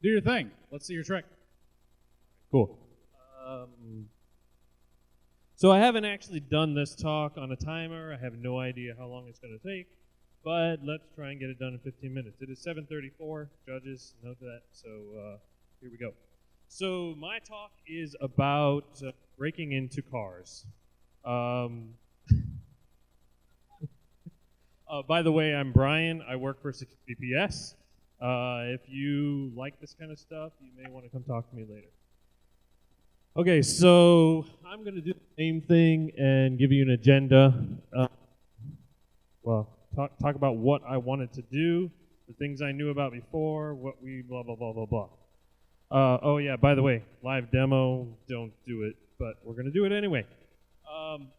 Do your thing. Let's see your trick. Cool. So I haven't actually done this talk on a timer. I have no idea how long it's going to take, but let's try and get it done in 15 minutes. It is 7:34. Judges, note that. So here we go. So my talk is about breaking into cars. By the way, I'm Brian. I work for GPS. If you like this kind of stuff, you may want to come talk to me later. Okay, so I'm going to do the same thing and give you an agenda. Talk about what I wanted to do, the things I knew about before, what we blah, blah, blah, blah, blah. Oh, yeah, by the way, live demo, don't do it, but we're going to do it anyway.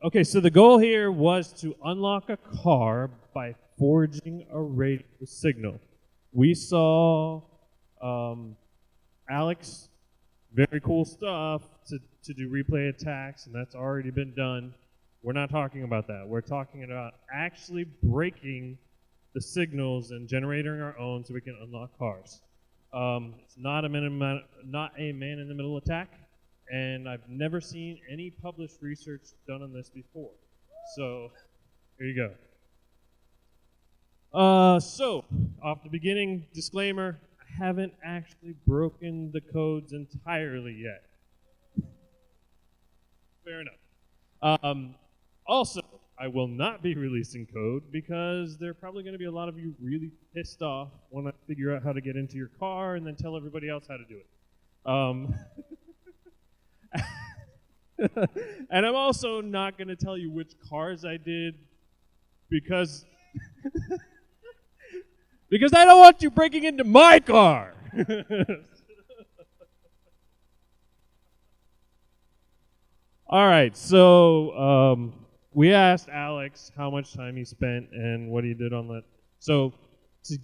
Okay, so the goal here was to unlock a car by forging a radio signal. We saw Alex, very cool stuff to do replay attacks, and that's already been done. We're not talking about that. We're talking about actually breaking the signals and generating our own so we can unlock cars. It's not a man-in-the-middle attack, and I've never seen any published research done on this before. So, here you go. So, off the beginning, disclaimer, I haven't actually broken the codes entirely yet. Fair enough. Also, I will not be releasing code because there are probably going to be a lot of you really pissed off when I figure out how to get into your car and then tell everybody else how to do it. And I'm also not going to tell you which cars I did because because I don't want you breaking into my car. All right, so we asked Alex how much time he spent and what he did on that. So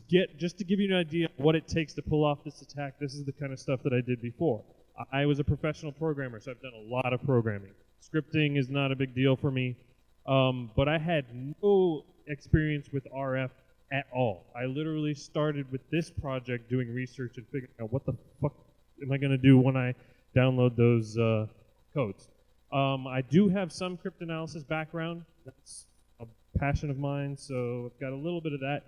just to give you an idea of what it takes to pull off this attack, this is the kind of stuff that I did before. I was a professional programmer, so I've done a lot of programming. Scripting is not a big deal for me, but I had no experience with RF at all. I literally started with this project doing research and figuring out what the fuck am I going to do when I download those codes. I do have some cryptanalysis background. That's a passion of mine, so I've got a little bit of that.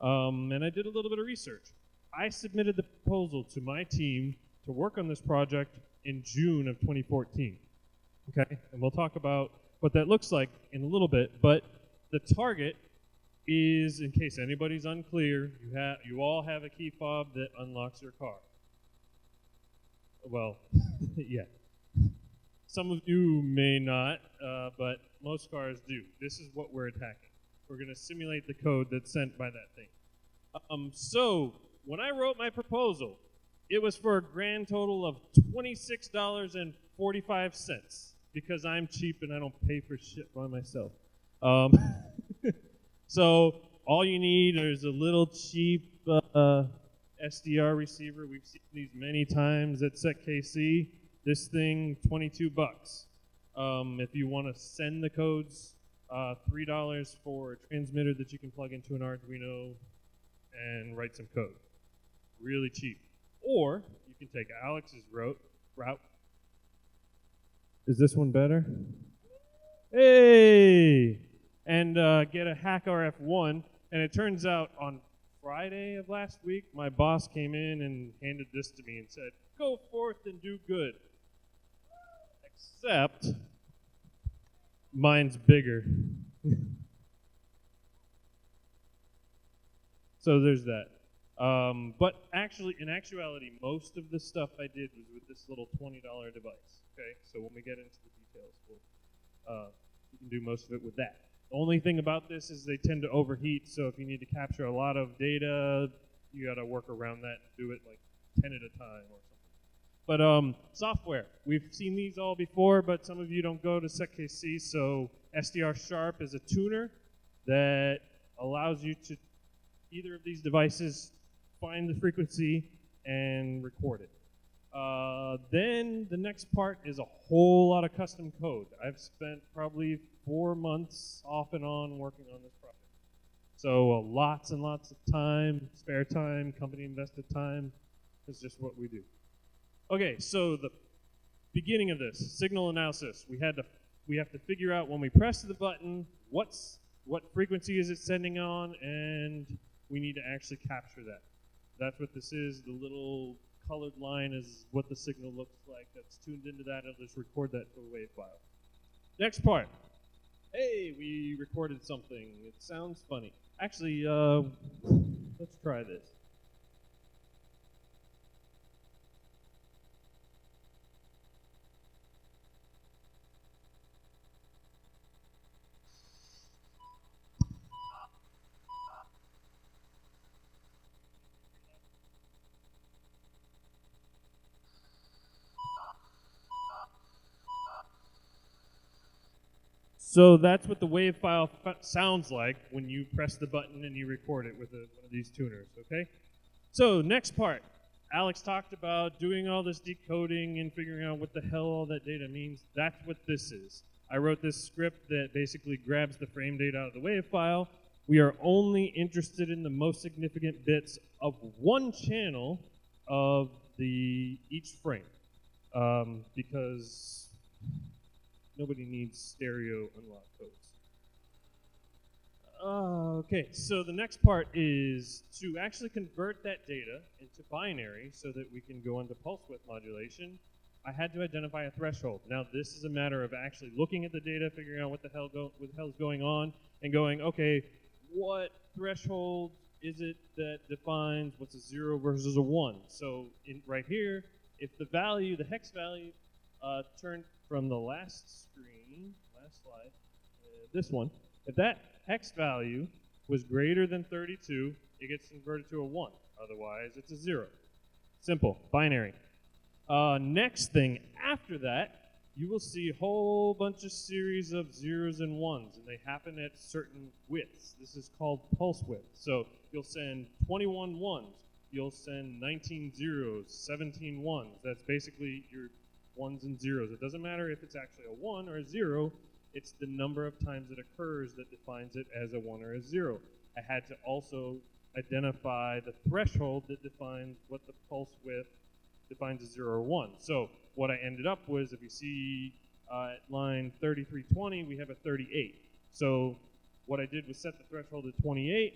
And I did a little bit of research. I submitted the proposal to my team to work on this project in June of 2014. Okay, and we'll talk about what that looks like in a little bit, but the target is, in case anybody's unclear, you all have a key fob that unlocks your car. Well, yeah. Some of you may not, but most cars do. This is what we're attacking. We're going to simulate the code that's sent by that thing. So when I wrote my proposal, it was for a grand total of $26.45 because I'm cheap and I don't pay for shit by myself. So all you need is a little cheap SDR receiver. We've seen these many times at TriKC. This thing, $22. If you want to send the codes, $3 for a transmitter that you can plug into an Arduino and write some code. Really cheap. Or you can take Alex's route. Is this one better? Hey! And get a Hack RF1. And it turns out on Friday of last week, my boss came in and handed this to me and said, "Go forth and do good." Except mine's bigger. So there's that. But actually, in actuality, most of the stuff I did was with this little $20 device. Okay, so when we get into the details, you can do most of it with that. The only thing about this is they tend to overheat, so if you need to capture a lot of data, you got to work around that and do it like 10 at a time or something. But software, we've seen these all before, but some of you don't go to TriKC, so SDR Sharp is a tuner that allows you to, either of these devices, find the frequency and record it. Then the next part is a whole lot of custom code. I've spent probably 4 months off and on working on this project. So lots and lots of time, spare time, company invested time. It's just what we do. Okay, so the beginning of this, signal analysis. We have to figure out when we press the button, what frequency is it sending on, and we need to actually capture that. That's what this is. The little colored line is what the signal looks like. That's tuned into that. It'll just record that to a wave file. Next part. Hey, we recorded something. It sounds funny. Actually, let's try this. So that's what the wave file sounds like when you press the button and you record it with one of these tuners, okay? So next part. Alex talked about doing all this decoding and figuring out what the hell all that data means. That's what this is. I wrote this script that basically grabs the frame data out of the wave file. We are only interested in the most significant bits of one channel of each frame because nobody needs stereo unlock codes. Okay, so the next part is to actually convert that data into binary so that we can go into pulse width modulation. I had to identify a threshold. Now this is a matter of actually looking at the data, figuring out what the hell is going on, and going, okay, what threshold is it that defines what's a 0 versus a 1? So right here, if the value, the hex value, turned from the last slide, this one, if that hex value was greater than 32, it gets converted to a 1. Otherwise, it's a 0. Simple, binary. Next thing after that, you will see a whole bunch of series of 0s and 1s, and they happen at certain widths. This is called pulse width. So you'll send 21 1s, you'll send 19 0s, 17 1s. That's basically your 1s and 0s. It doesn't matter if it's actually a 1 or a 0, it's the number of times it occurs that defines it as a 1 or a 0. I had to also identify the threshold that defines what the pulse width defines as 0 or 1. So what I ended up was, if you see at line 3320, we have a 38. So what I did was set the threshold at 28.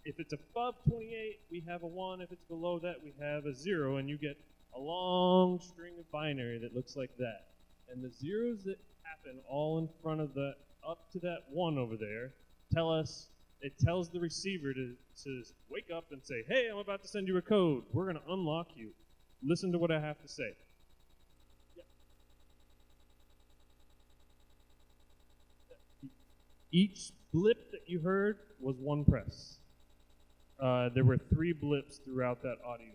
If it's above 28, we have a 1. If it's below that, we have a 0, and you get a long string of binary that looks like that. And the zeros that happen all in front of up to that 1 over there, it tells the receiver to wake up and say, hey, I'm about to send you a code. We're going to unlock you. Listen to what I have to say. Yeah. Each blip that you heard was one press. There were 3 blips throughout that audio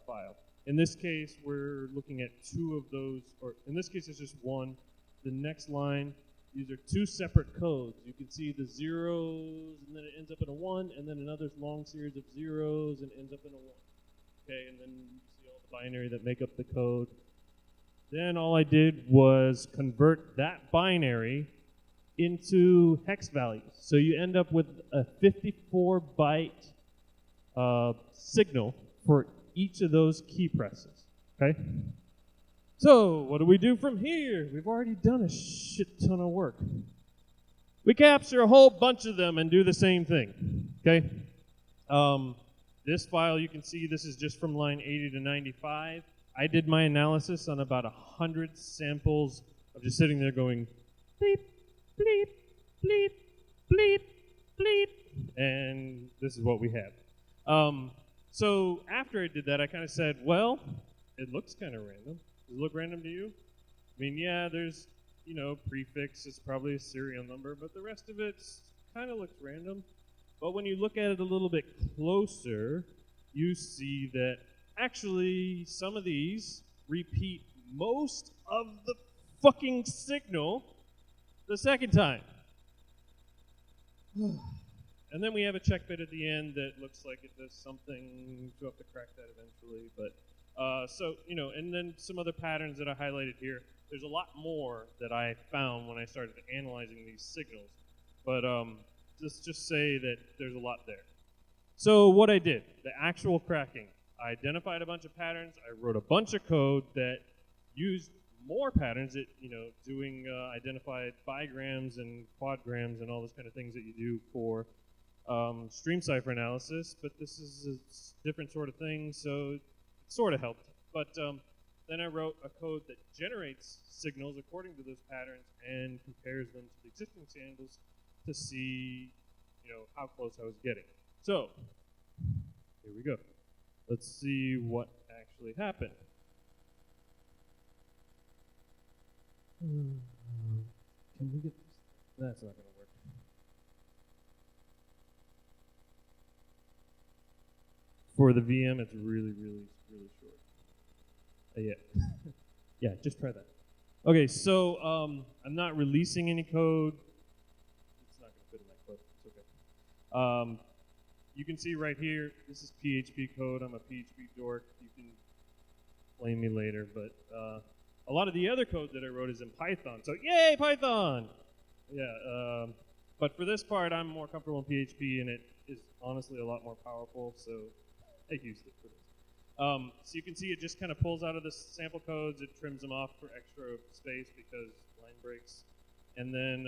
file. In this case, we're looking at 2 of those, or in this case, it's just 1. The next line, these are 2 separate codes. You can see the 0s, and then it ends up in a 1, and then another long series of 0s, and ends up in a 1. Okay, and then you see all the binary that make up the code. Then all I did was convert that binary into hex values. So you end up with a 54-byte signal for each of those key presses, okay? So what do we do from here? We've already done a shit ton of work. We capture a whole bunch of them and do the same thing, okay? This file, you can see this is just from line 80 to 95. I did my analysis on about 100 samples of just sitting there going bleep, bleep, bleep, bleep, bleep, and this is what we had. So after I did that, I kind of said, well, it looks kind of random. Does it look random to you? I mean, yeah, there's, prefix is probably a serial number, but the rest of it kind of looks random. But when you look at it a little bit closer, you see that actually some of these repeat most of the fucking signal the second time. And then we have a check bit at the end that looks like it does something. We'll have to crack that eventually. But and then some other patterns that I highlighted here. There's a lot more that I found when I started analyzing these signals. But let's just say that there's a lot there. So what I did, the actual cracking. I identified a bunch of patterns. I wrote a bunch of code that used more patterns at, doing identified bigrams and quadgrams and all those kind of things that you do for stream cipher analysis. But this is a different sort of thing, so it sort of helped. But then I wrote a code that generates signals according to those patterns and compares them to the existing samples to see, how close I was getting. So here we go. Let's see what actually happened. Can we get this? That's not going to work. For the VM, it's really, really, really short. Yeah. Yeah, just try that. Okay, so I'm not releasing any code. It's not going to fit in that code. It's okay. You can see right here, this is PHP code. I'm a PHP dork. You can blame me later, but a lot of the other code that I wrote is in Python. So yay, Python! Yeah, but for this part, I'm more comfortable in PHP, and it is honestly a lot more powerful, so I used it for this. So you can see it just kind of pulls out of the sample codes. It trims them off for extra space because line breaks. And then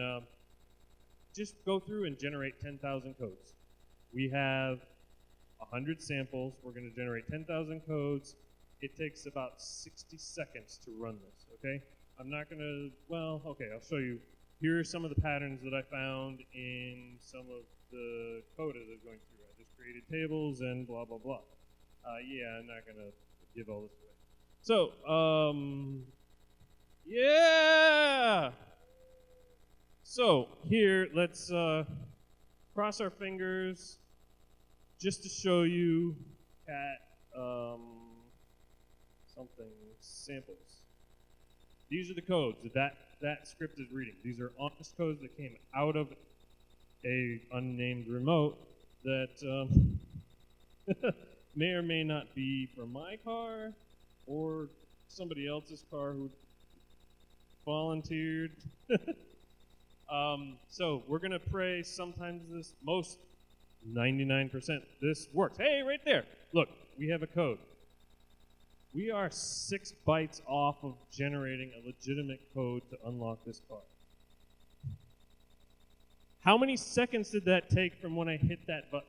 just go through and generate 10,000 codes. We have 100 samples. We're going to generate 10,000 codes. It takes about 60 seconds to run this, okay? I'm not going to, well, okay, I'll show you. Here are some of the patterns that I found in some of the code that I was going through. I just created tables and blah, blah, blah. Yeah, I'm not going to give all this away. So, yeah! So, here, let's cross our fingers just to show you cat something samples. These are the codes that script is reading. These are honest codes that came out of a unnamed remote that may or may not be for my car or somebody else's car who volunteered. So we're going to pray sometimes this, most 99%, this works. Hey, right there. Look, we have a code. We are 6 bytes off of generating a legitimate code to unlock this car. How many seconds did that take from when I hit that button?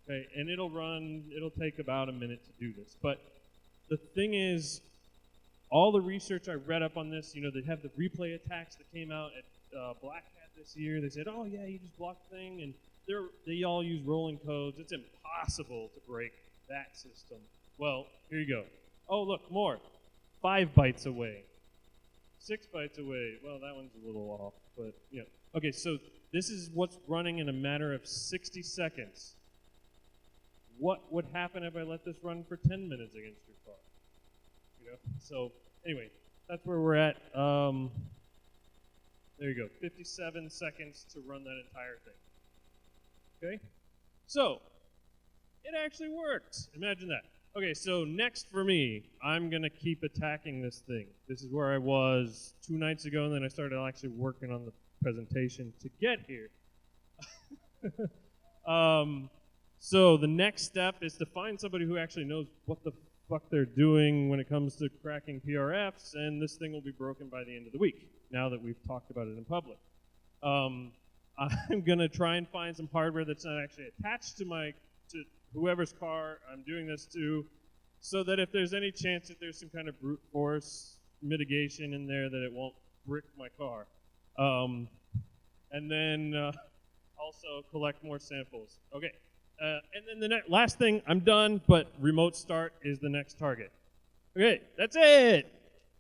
Okay, and it'll take about a minute to do this. But the thing is, all the research I read up on this, they have the replay attacks that came out at Black Hat this year. They said, oh yeah, you just block the thing, and they all use rolling codes. It's impossible to break that system. Well, here you go. Oh, look, more. 5 bytes away. 6 bytes away. Well, that one's a little off, but yeah. Okay, so this is what's running in a matter of 60 seconds. What would happen if I let this run for 10 minutes against your car? So anyway, that's where we're at. There you go, 57 seconds to run that entire thing. Okay, so it actually worked. Imagine that. Okay, so next for me, I'm gonna keep attacking this thing. This is where I was 2 nights ago, and then I started actually working on the presentation to get here. So the next step is to find somebody who actually knows what the fuck they're doing when it comes to cracking PRFs, and this thing will be broken by the end of the week, now that we've talked about it in public. I'm gonna try and find some hardware that's not actually attached to whoever's car I'm doing this to, so that if there's any chance that there's some kind of brute force mitigation in there, that it won't brick my car. And then also collect more samples. Okay. And then the last thing, I'm done, but remote start is the next target. Okay, that's it.